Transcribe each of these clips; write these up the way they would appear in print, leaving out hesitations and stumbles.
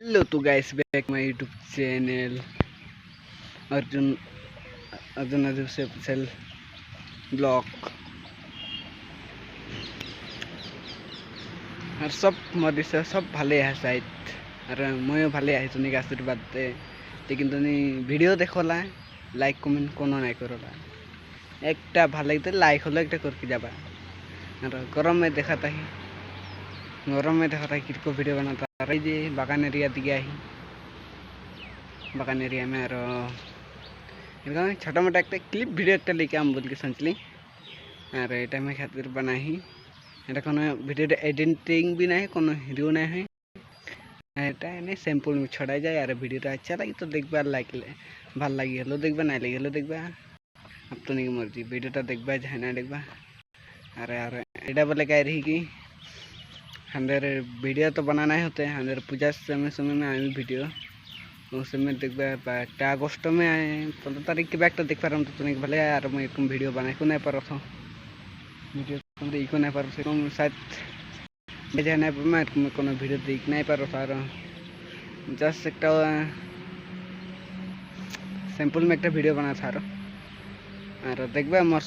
Hello to guys, back my YouTube channel Arjun Arjun Official Blog আর সব মদিছে সব ভালে আছাইত আর ময়ও ভালে আছি তুমি আশীর্বাদ দে लेकिन তুমি ভিডিও দেখলা লাইক কমেন্ট কোনো নাই করলা একটা ভালো লাগতে লাইক হলো একটা করকে যাবা আর गरम में देखा था किसको वीडियो बनाता रही जी बागान एरिया दिया ही बागान एरिया में और छोटा मोटा एक क्लिप वीडियो एक लेके आम बोल के सोचली और ये मैं खातिर बना ही এটা কোনো ভিডিও এডিটিং भी नहीं কোনো হিরো नहीं है এটা এনে স্যাম্পল ছড়াই যায় আর ভিডিওটা আচ্ছা লাগে তো দেখবা লাইকলে ভাল লাগি হলো দেখবা নাই লাগি হলো দেখবা अपनी मर्जी वीडियोটা দেখবা যায় না দেখবা अरे यार এটা বলে कह रही कि हमारे वीडियो तो बनाना ही होते हैं हमारे पूजा समय में आए वीडियो उस समय देखबा अगस्त में आए 15 तारीख के बैग देख पा रहा हूँ तो तुम्हें भले यार मैं एक वीडियो बनाए को नहीं पा रहा था वीडियो को नहीं पा रहा शायद नहीं मैं कोनो वीडियो देख नहीं पा रहा था जस्ट एक सैम्पल में एक वीडियो बना था और देखबा मोर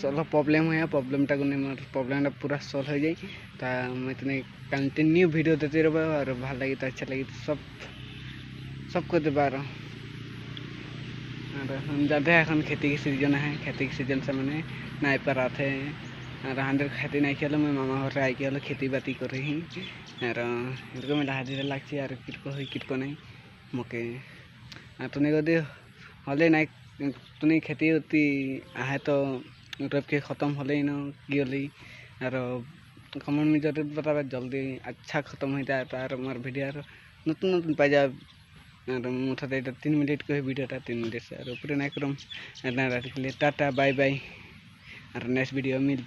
सल्व प्रॉब्लम है प्रॉब्लमटा को मोर प्रॉब्लमटा पूरा सल्व हो जाए तो मैं तुम्हें कंटिन्यू वीडियो देते रहो और भल लगे तो अच्छा लगे तो सबको देवा और हम जाते हैं এখন खेती की सीजन है खेती की सीजन से मैंने नहीं पर आते और हंड्रेड खेती नहीं खेलो मैं मामा घर आई के खेती बाती कर रही और इनको मैं हाजिर लगती और किटको नहीं मके तुने को हले नहीं तुनी खेती होती आहे तो रब के ख़त्म होले न गली और कमेंट में जरूर बताबा जल्दी अच्छा ख़त्म हो जाए और मोर वीडियो नतून नतून पाई जाए और मुठते 3 मिनट को वीडियोटा 3 मिनट से और ऊपर नहीं करम टाटा बाय बाय और नेक्स्ट वीडियो मिल